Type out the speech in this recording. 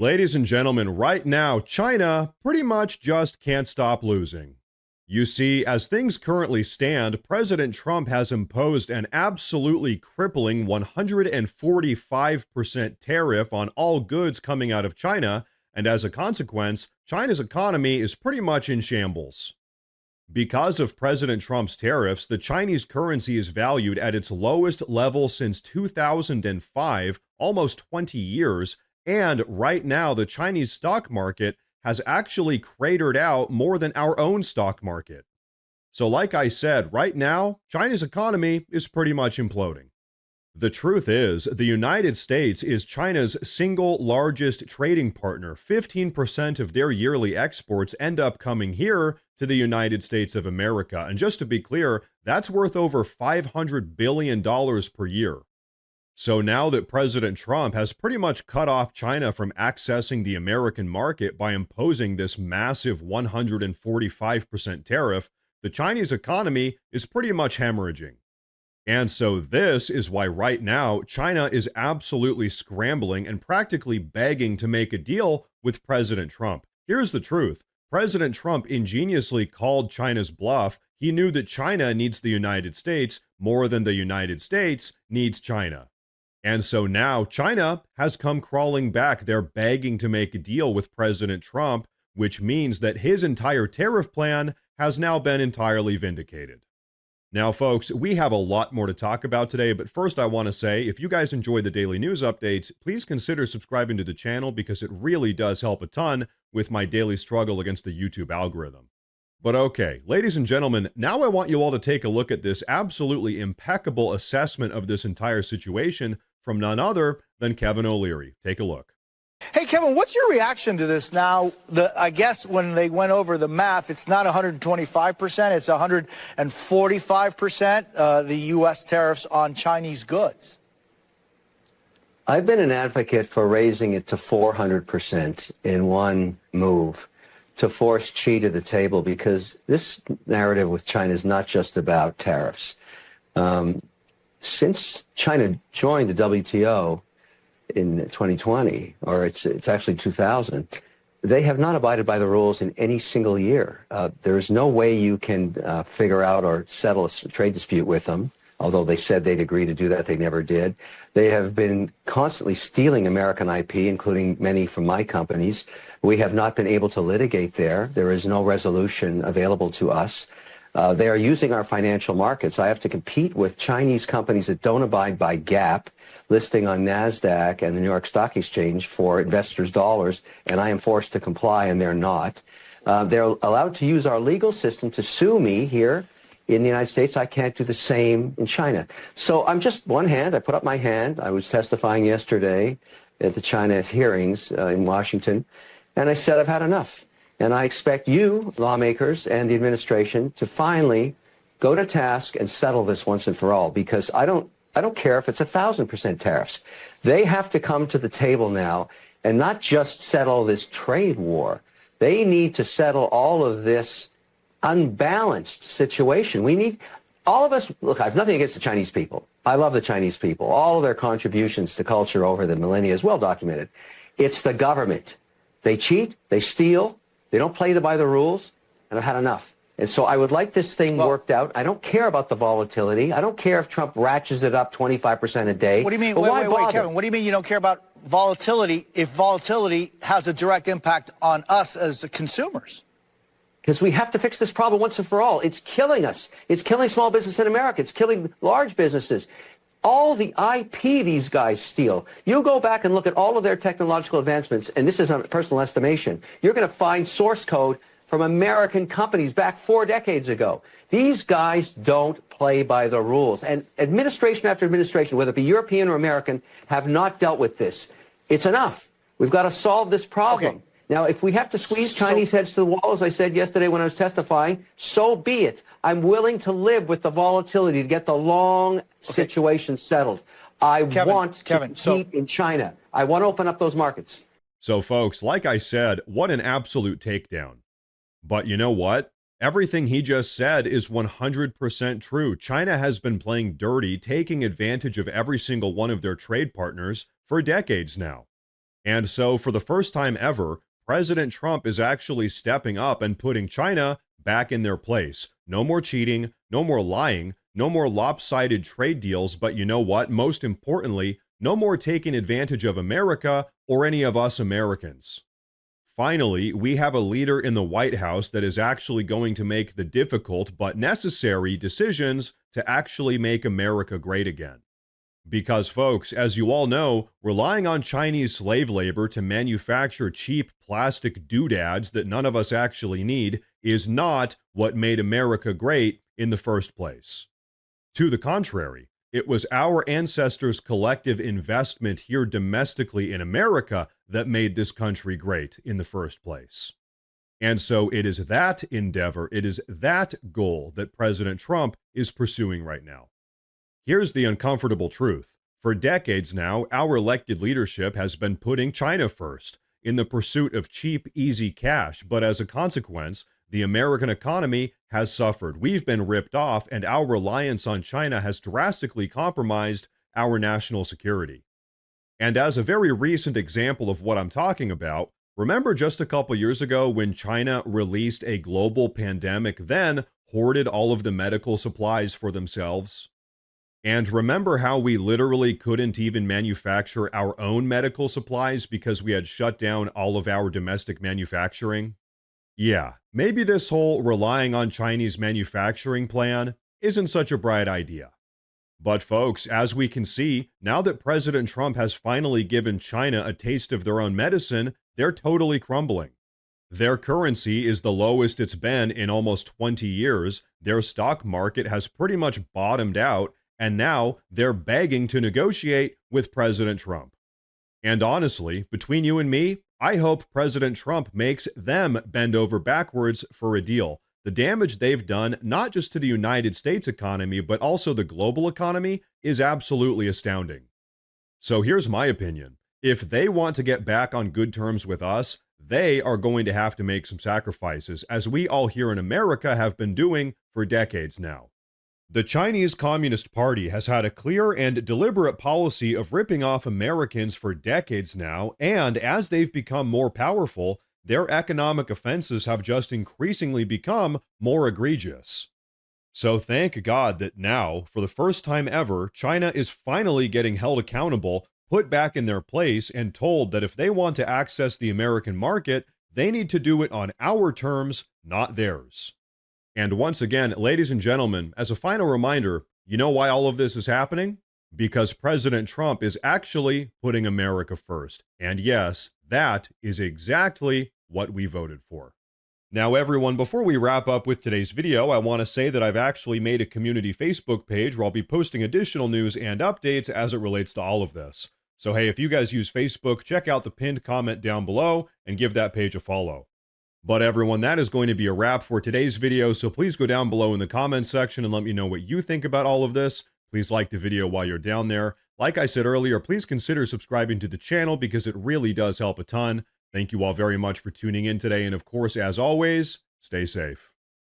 Ladies and gentlemen, right now, China pretty much just can't stop losing. You see, as things currently stand, President Trump has imposed an absolutely crippling 145% tariff on all goods coming out of China, and as a consequence, China's economy is pretty much in shambles. Because of President Trump's tariffs, the Chinese currency is valued at its lowest level since 2005, almost 20 years, and right now the Chinese stock market has actually cratered out more than our own stock market. So like I said, right now, China's economy is pretty much imploding. The truth is, the United States is China's single largest trading partner. 15% of their yearly exports end up coming here to the United States of America. And just to be clear, that's worth over $500 billion per year. So now that President Trump has pretty much cut off China from accessing the American market by imposing this massive 145% tariff, the Chinese economy is pretty much hemorrhaging. And so this is why right now China is absolutely scrambling and practically begging to make a deal with President Trump. Here's the truth. President Trump ingeniously called China's bluff. He knew that China needs the United States more than the United States needs China. And so now China has come crawling back. They're begging to make a deal with President Trump, which means that his entire tariff plan has now been entirely vindicated. Now, folks, we have a lot more to talk about today, but first I want to say, if you guys enjoy the daily news updates, please consider subscribing to the channel because it really does help a ton with my daily struggle against the YouTube algorithm. But okay, ladies and gentlemen, now I want you all to take a look at this absolutely impeccable assessment of this entire situation from none other than Kevin O'Leary. Take a look. Hey, Kevin, what's your reaction to this now? I guess when they went over the math, it's not 125%, it's 145%, the U.S. tariffs on Chinese goods. I've been an advocate for raising it to 400% in one move to force Xi to the table, because this narrative with China is not just about tariffs. Since China joined the WTO, in 2020, or it's actually 2000, they have not abided by the rules in any single year. There is no way you can figure out or settle a trade dispute with them, although they said they'd agree to do that. They never did. They have been constantly stealing American IP, including many from my companies. We have not been able to litigate there. There is no resolution available to us. They are using our financial markets. I have to compete with Chinese companies that don't abide by GAAP, listing on NASDAQ and the New York Stock Exchange for investors' dollars, and I am forced to comply, and they're not. They're allowed to use our legal system to sue me here in the United States. I can't do the same in China. So I'm just one hand. I put up my hand. I was testifying yesterday at the China hearings in Washington, and I said I've had enough. And I expect you, lawmakers, and the administration to finally go to task and settle this once and for all, because I don't care if it's 1,000% tariffs. They have to come to the table now and not just settle this trade war. They need to settle all of this unbalanced situation. We need, all of us, look, I have nothing against the Chinese people. I love the Chinese people. All of their contributions to culture over the millennia is well documented. It's the government. They cheat, they steal, they don't play by the rules, and I've had enough. And so I would like this thing worked out. I don't care about the volatility. I don't care if Trump ratchets it up 25% a day. What do you mean? But Wait, Kevin, what do you mean you don't care about volatility if volatility has a direct impact on us as consumers? Because we have to fix this problem once and for all. It's killing us. It's killing small business in America. It's killing large businesses. All the IP these guys steal. You go back and look at all of their technological advancements, and this is a personal estimation, you're going to find source code from American companies back 4 decades ago. These guys don't play by the rules. And administration after administration, whether it be European or American, have not dealt with this. It's enough. We've got to solve this problem. Okay. Now, if we have to squeeze Chinese heads to the wall, as I said yesterday when I was testifying, so be it. I'm willing to live with the volatility to get the long situation settled. I want to compete in China. I want to open up those markets. So, folks, like I said, what an absolute takedown. But you know what? Everything he just said is 100% true. China has been playing dirty, taking advantage of every single one of their trade partners for decades now. And so, for the first time ever, President Trump is actually stepping up and putting China back in their place. No more cheating, no more lying, no more lopsided trade deals, but you know what? Most importantly, no more taking advantage of America or any of us Americans. Finally, we have a leader in the White House that is actually going to make the difficult but necessary decisions to actually make America great again. Because, folks, as you all know, relying on Chinese slave labor to manufacture cheap plastic doodads that none of us actually need is not what made America great in the first place. To the contrary, it was our ancestors' collective investment here domestically in America that made this country great in the first place. And so it is that endeavor, it is that goal that President Trump is pursuing right now. Here's the uncomfortable truth. For decades now, our elected leadership has been putting China first in the pursuit of cheap, easy cash, but as a consequence, the American economy has suffered. We've been ripped off, and our reliance on China has drastically compromised our national security. And as a very recent example of what I'm talking about, remember just a couple years ago when China released a global pandemic, then hoarded all of the medical supplies for themselves? And remember how we literally couldn't even manufacture our own medical supplies because we had shut down all of our domestic manufacturing? Yeah, maybe this whole relying on Chinese manufacturing plan isn't such a bright idea. But folks, as we can see, now that President Trump has finally given China a taste of their own medicine, they're totally crumbling. Their currency is the lowest it's been in almost 20 years, their stock market has pretty much bottomed out, and now they're begging to negotiate with President Trump. And honestly, between you and me, I hope President Trump makes them bend over backwards for a deal. The damage they've done, not just to the United States economy, but also the global economy, is absolutely astounding. So here's my opinion. If they want to get back on good terms with us, they are going to have to make some sacrifices, as we all here in America have been doing for decades now. The Chinese Communist Party has had a clear and deliberate policy of ripping off Americans for decades now, and as they've become more powerful, their economic offenses have just increasingly become more egregious. So thank God that now, for the first time ever, China is finally getting held accountable, put back in their place, and told that if they want to access the American market, they need to do it on our terms, not theirs. And once again, ladies and gentlemen, as a final reminder, you know why all of this is happening? Because President Trump is actually putting America first. And yes, that is exactly what we voted for. Now, everyone, before we wrap up with today's video, I want to say that I've actually made a community Facebook page where I'll be posting additional news and updates as it relates to all of this. So hey, if you guys use Facebook, check out the pinned comment down below and give that page a follow. But everyone, that is going to be a wrap for today's video, so please go down below in the comments section and let me know what you think about all of this. Please like the video while you're down there. Like I said earlier, please consider subscribing to the channel because it really does help a ton. Thank you all very much for tuning in today, and of course, as always, stay safe.